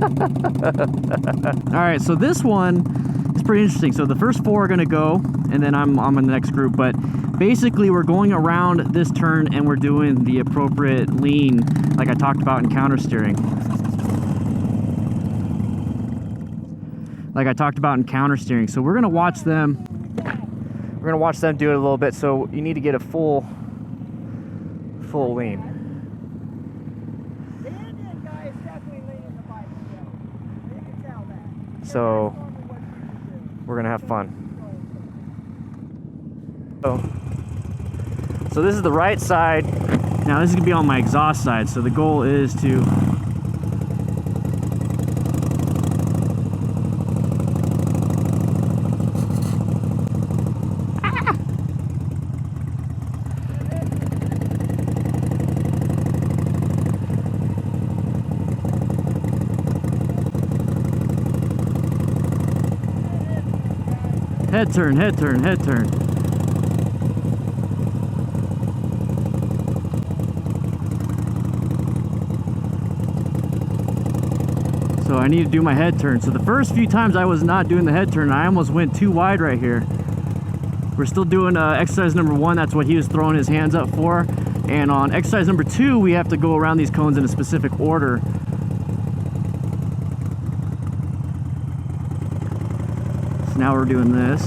All right, so this one is pretty interesting. So the first 4 are gonna go, and then I'm in the next group. But basically, we're going around this turn and we're doing the appropriate lean, like I talked about in counter steering. So we're gonna watch them. We're gonna watch them do it a little bit. So you need to get a full lean. The Indian guy is definitely leaning the bike still. You can tell that. So we're gonna have fun. So this is the right side. Now this is gonna be on my exhaust side. So the goal is to head turn, head turn, head turn. So I need to do my head turn. So the first few times I was not doing the head turn, I almost went too wide right here. We're still doing exercise number 1. That's what he was throwing his hands up for. And on exercise number 2, we have to go around these cones in a specific order. So now we're doing this.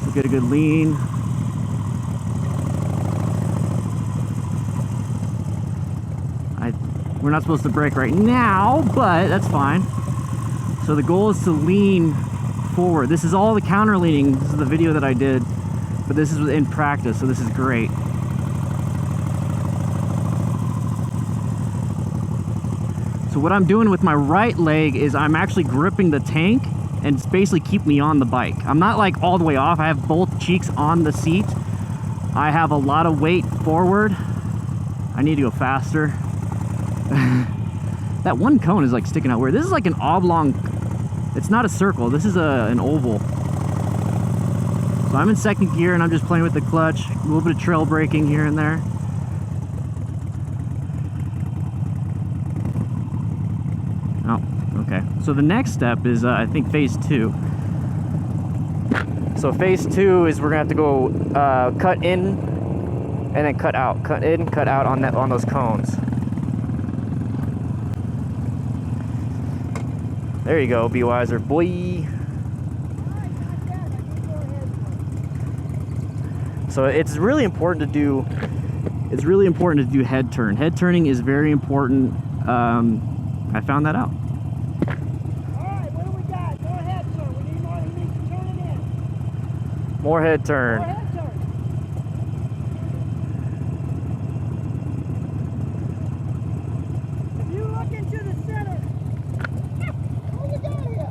So get a good lean. We're not supposed to brake right now, but that's fine. So the goal is to lean forward. This is all the counter leaning. This is the video that I did, but this is in practice, so this is great. So what I'm doing with my right leg is I'm actually gripping the tank and it's basically keep me on the bike. I'm not like all the way off. I have both cheeks on the seat. I have a lot of weight forward. I need to go faster. That one cone is like sticking out weird. This is like an oblong. It's not a circle. This is an oval. So I'm in second gear and I'm just playing with the clutch. A little bit of trail braking here and there. Oh, okay. So the next step is I think phase 2. So phase 2 is we're gonna have to go cut in and then cut out. Cut in, cut out on those cones. There you go, be wiser, boy. So it's really important to do. It's really important to do head turn. Head turning is very important. I found that out. All right, what do we got? More head turn. We need more. He needs to turn it in. More head turn. More head turn. If you look into the center. What you got here?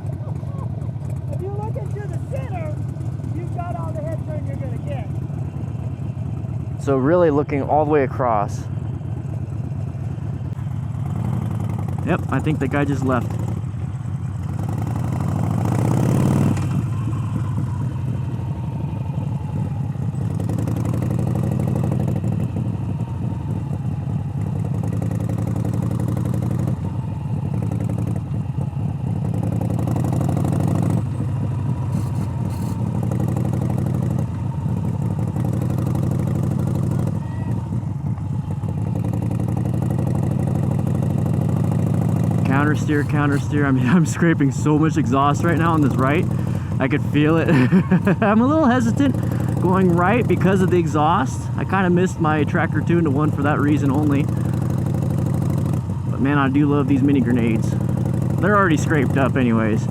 If you look into the center, you've got all the head turn you're going to get. So really looking all the way across. Yep, I think the guy just left. Counter steer. I mean, I'm scraping so much exhaust right now on this right. I could feel it. I'm a little hesitant going right because of the exhaust. I kind of missed my tracker 2-1 for that reason only. But man, I do love these mini grenades. They're already scraped up anyways.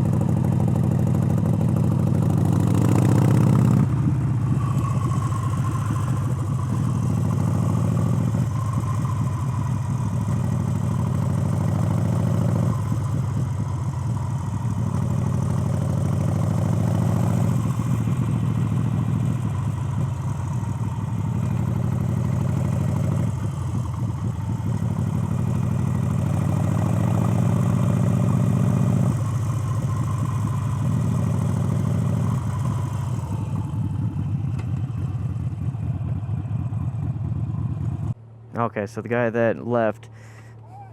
Okay, so the guy that left,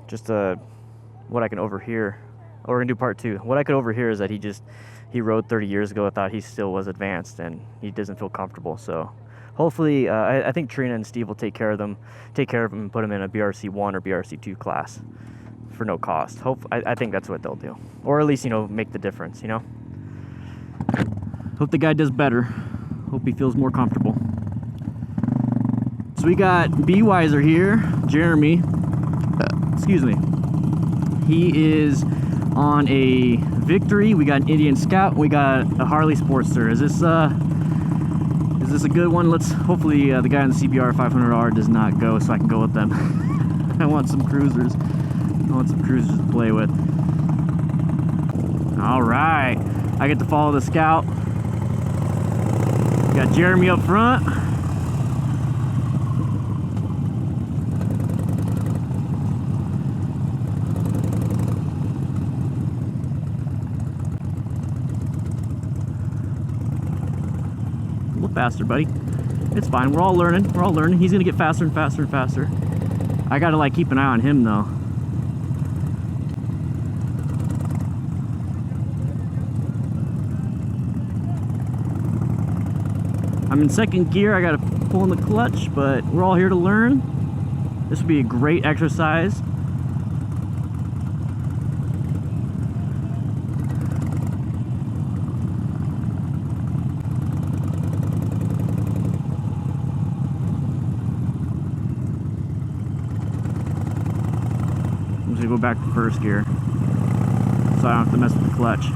just what I can overhear. Oh, we're gonna do part 2. What I could overhear is that he rode 30 years ago. I thought he still was advanced, and he doesn't feel comfortable. So hopefully, I think Trina and Steve will take care of him, and put him in a BRC 1 or BRC 2 class for no cost. I think that's what they'll do, or at least, you know, make the difference. You know. Hope the guy does better. Hope he feels more comfortable. So we got B Wiser here, Jeremy. Excuse me. He is on a Victory. We got an Indian Scout. We got a Harley Sportster. Is this a good one? Let's hopefully the guy on the CBR 500R does not go, so I can go with them. I want some cruisers. I want some cruisers to play with. All right, I get to follow the Scout. Got Jeremy up front. A little faster, buddy. It's fine. We're all learning. We're all learning. He's gonna get faster and faster and faster. I gotta like keep an eye on him though. I'm in second gear. I gotta pull in the clutch, but we're all here to learn. This would be a great exercise. I'm just gonna go back to first gear so I don't have to mess with the clutch.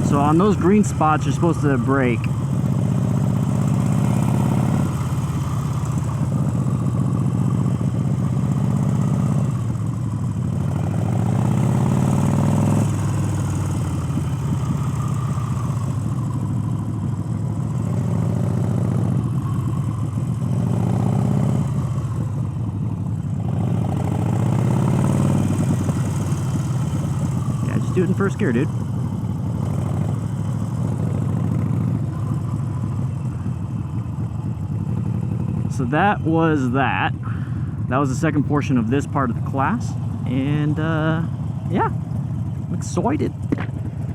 So on those green spots, you're supposed to brake. Yeah, just do it in first gear, dude. So that was that. That was the second portion of this part of the class. And yeah, I'm excited.